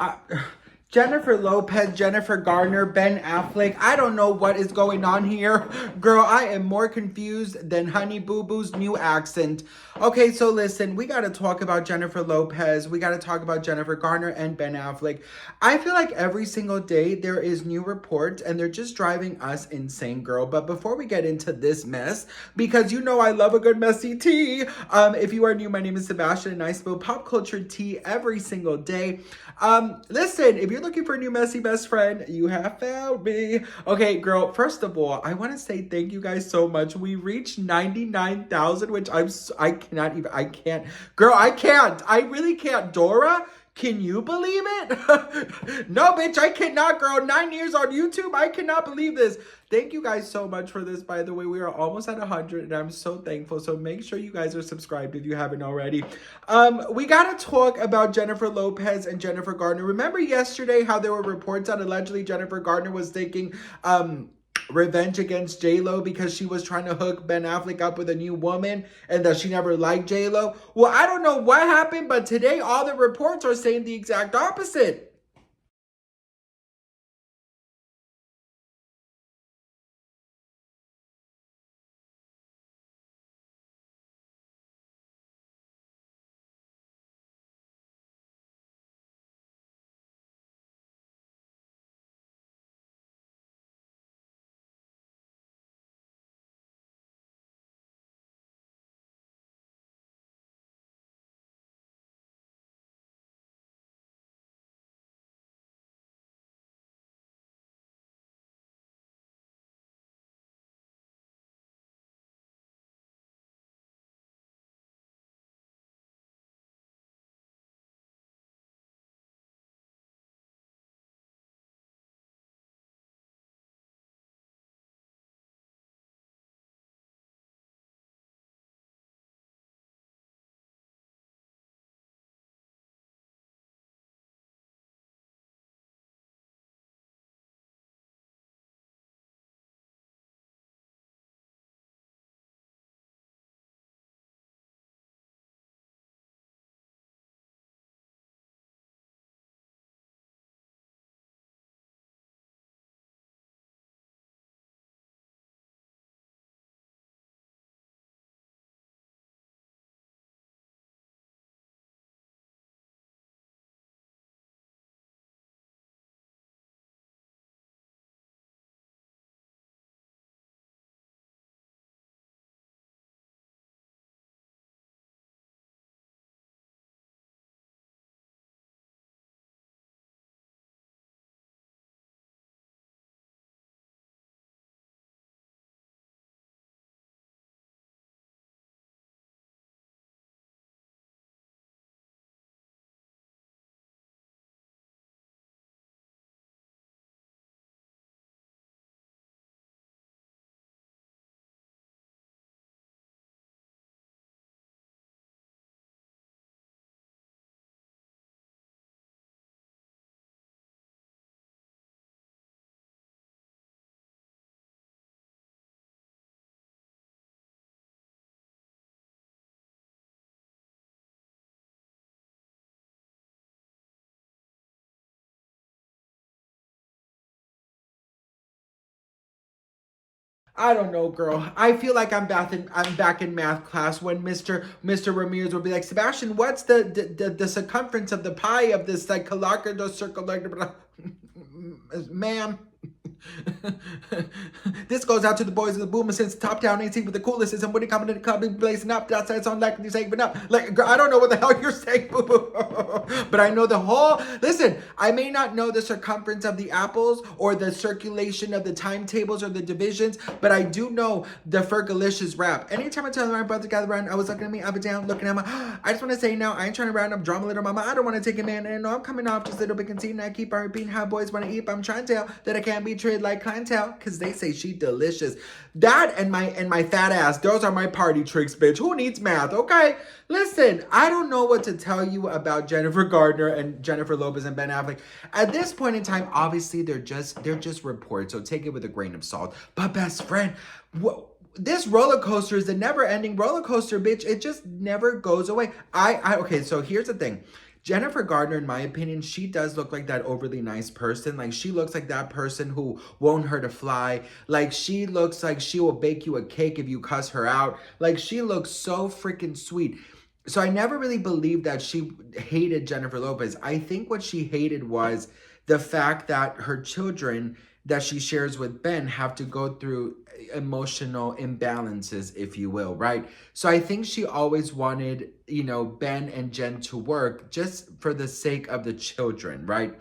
Uh, Jennifer Lopez, Jennifer Garner, Ben Affleck. I don't know what is going on here. Girl, I am more confused than Honey Boo Boo's new accent. Okay, so listen, we got to talk about Jennifer Lopez. We got to talk about Jennifer Garner and Ben Affleck. I feel like every single day there is new reports and they're just driving us insane, girl. But before we get into this mess, because you know I love a good messy tea. If you are new, my name is Sebastian and I spill pop culture tea every single day. Listen, if you're looking for a new messy best friend, you have found me. Okay, girl, first of all, I want to say thank you guys so much. We reached 99,000, which I cannot even, I can't. Girl, I can't. I really can't. Dora, can you believe it? No, bitch, I cannot, girl. 9 years on YouTube. I cannot believe this. Thank you guys so much for this, by the way. We are almost at 100, and I'm so thankful. So make sure you guys are subscribed if you haven't already. We got to talk about Jennifer Lopez and Jennifer Garner. Remember yesterday how there were reports that allegedly Jennifer Garner was taking revenge against J-Lo because she was trying to hook Ben Affleck up with a new woman and that she never liked J-Lo? Well, I don't know what happened, but today all the reports are saying the exact opposite. I don't know, girl. I feel like I'm back in math class when Mr. Ramirez would be like, Sebastian, what's the circumference of the pi of this like colloquial circle, ma'am? This goes out to the boys of the boomer since top down 18 with the coolest is and when it coming to the club and blazing up. That's it's on like you saving up. Like girl, I don't know what the hell you're saying, boo boo. But I know the whole listen, I may not know the circumference of the apples or the circulation of the timetables or the divisions, but I do know the Fergalicious rap. Anytime I tell my brother gather around, I was looking at me up and down, looking at my I just want to say now, I ain't trying to round up drama little mama. I don't want to take a man and no, I'm coming off just a little bit conceited and I keep on repeating how boys want to eat, but I'm trying to tell that I can't be treated like clientele because they say she delicious. That and my fat ass, those are my party tricks, bitch. Who needs math? Okay, listen, I don't know what to tell you about Jennifer Gardner and Jennifer Lopez and Ben Affleck. At this point in time, obviously they're just reports, so take it with a grain of salt. But best friend, this roller coaster is a never-ending roller coaster, bitch. It just never goes away. Okay, so here's the thing. Jennifer Garner, in my opinion, she does look like that overly nice person. Like, she looks like that person who won't hurt a fly. Like, she looks like she will bake you a cake if you cuss her out. Like, she looks so freaking sweet. So I never really believed that she hated Jennifer Lopez. I think what she hated was the fact that her children that she shares with Ben have to go through emotional imbalances, if you will, right? So I think she always wanted, you know, Ben and Jen to work just for the sake of the children, right?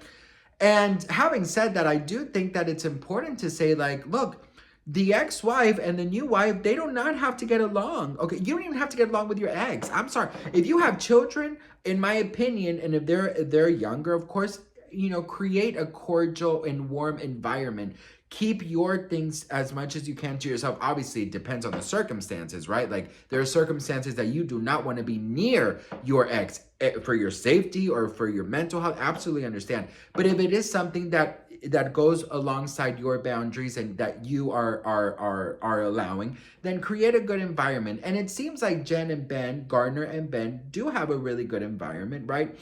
And having said that, I do think that it's important to say, like, look, the ex-wife and the new wife, they do not have to get along. Okay, you don't even have to get along with your ex. I'm sorry. If you have children, in my opinion, and if they're younger, of course, you know, create a cordial and warm environment. Keep your things as much as you can to yourself. Obviously, it depends on the circumstances, right? Like, there are circumstances that you do not want to be near your ex for your safety or for your mental health. Absolutely understand. But if it is something that goes alongside your boundaries and that you are allowing, then create a good environment. And it seems like Jen and Ben, Garner and Ben, do have a really good environment, right?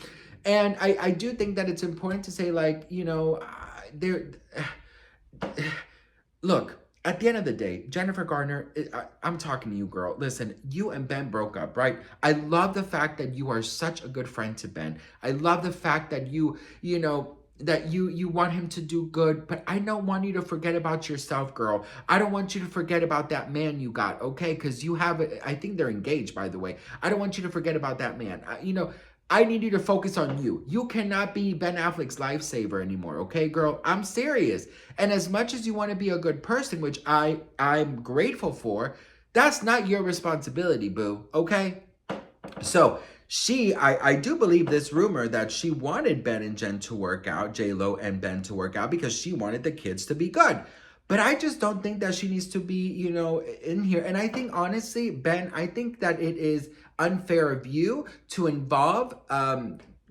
And I do think that it's important to say, like, you know, look, at the end of the day, Jennifer Garner, I'm talking to you, girl. Listen, you and Ben broke up, right? I love the fact that you are such a good friend to Ben. I love the fact that you know, that you want him to do good, but I don't want you to forget about yourself, girl. I don't want you to forget about that man you got, okay? Because you have, I think they're engaged, by the way. I don't want you to forget about that man. You know, I need you to focus on you. You cannot be Ben Affleck's lifesaver anymore, okay, girl? I'm serious. And as much as you want to be a good person, which I'm grateful for, that's not your responsibility, boo, okay? So I do believe this rumor that she wanted Ben and Jen to work out, J-Lo and Ben to work out, because she wanted the kids to be good. But I just don't think that she needs to be, you know, in here. And I think, honestly, Ben, I think that it is unfair of you to involve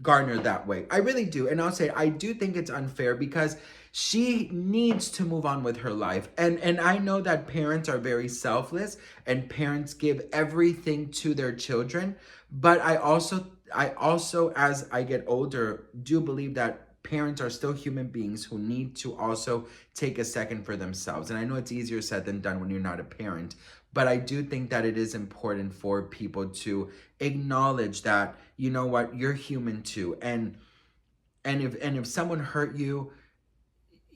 Garner that way. I really do. And I'll say, I do think it's unfair because she needs to move on with her life. And I know that parents are very selfless and parents give everything to their children. But I also, as I get older, do believe that parents are still human beings who need to also take a second for themselves. And I know it's easier said than done when you're not a parent, but I do think that it is important for people to acknowledge that, you know what, you're human too. And if someone hurt you,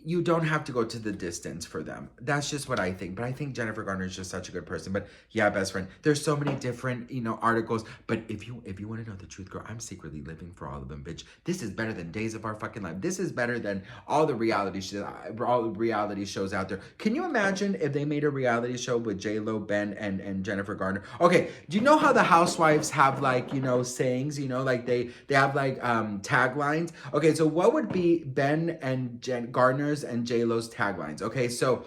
you don't have to go to the distance for them. That's just what I think. But I think Jennifer Garner is just such a good person. But yeah, best friend, there's so many different, you know, articles. But if you want to know the truth, girl, I'm secretly living for all of them, bitch. This is better than Days of Our Fucking Life. This is better than all the reality shows out there. Can you imagine if they made a reality show with J-Lo, Ben, and Jennifer Garner? Okay, do you know how the housewives have, like, you know, sayings, you know, like they have like taglines? Okay, so what would be Ben and Garner's and J-Lo's taglines? Okay, so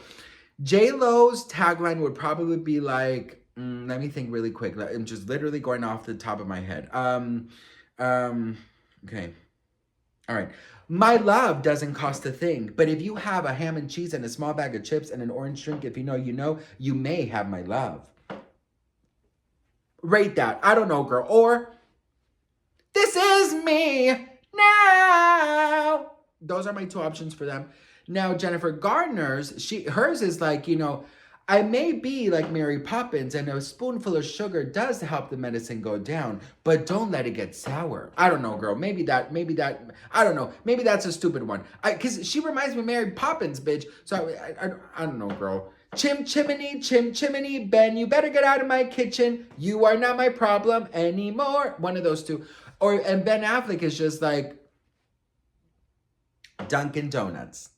J-Lo's tagline would probably be like, let me think really quick. I'm just literally going off the top of my head. Okay. All right. My love doesn't cost a thing, but if you have a ham and cheese and a small bag of chips and an orange drink, if you know, you know, you may have my love. Rate that. I don't know, girl. Or, this is me now. Those are my two options for them. Now, Jennifer Garner's, hers is like, you know, I may be like Mary Poppins and a spoonful of sugar does help the medicine go down, but don't let it get sour. I don't know, girl. Maybe that, I don't know. Maybe that's a stupid one. Because she reminds me of Mary Poppins, bitch. So I don't know, girl. Chimney, Ben, you better get out of my kitchen. You are not my problem anymore. One of those two. And Ben Affleck is just like Dunkin' Donuts.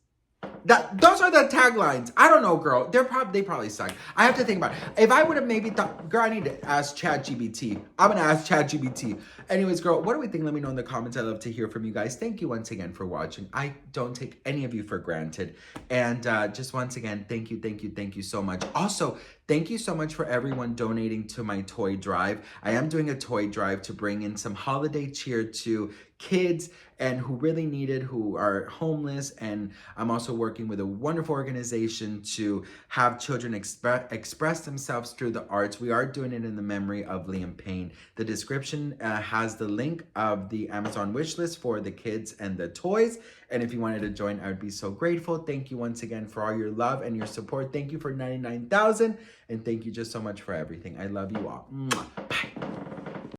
Those are the taglines. I don't know, girl. They probably suck. I have to think about it. If I would have maybe thought, girl, I need to ask ChatGPT. I'm gonna ask ChatGPT. Anyways, girl, what do we think? Let me know in the comments. I love to hear from you guys. Thank you once again for watching. I don't take any of you for granted. And just once again, thank you so much. Also, thank you so much for everyone donating to my toy drive. I am doing a toy drive to bring in some holiday cheer to kids and who really need it, who are homeless. And I'm also working with a wonderful organization to have children express themselves through the arts. We are doing it in the memory of Liam Payne. The description has the link of the Amazon wish list for the kids and the toys. And if you wanted to join, I would be so grateful. Thank you once again for all your love and your support. Thank you for 99,000. And thank you just so much for everything. I love you all. Mwah. Bye.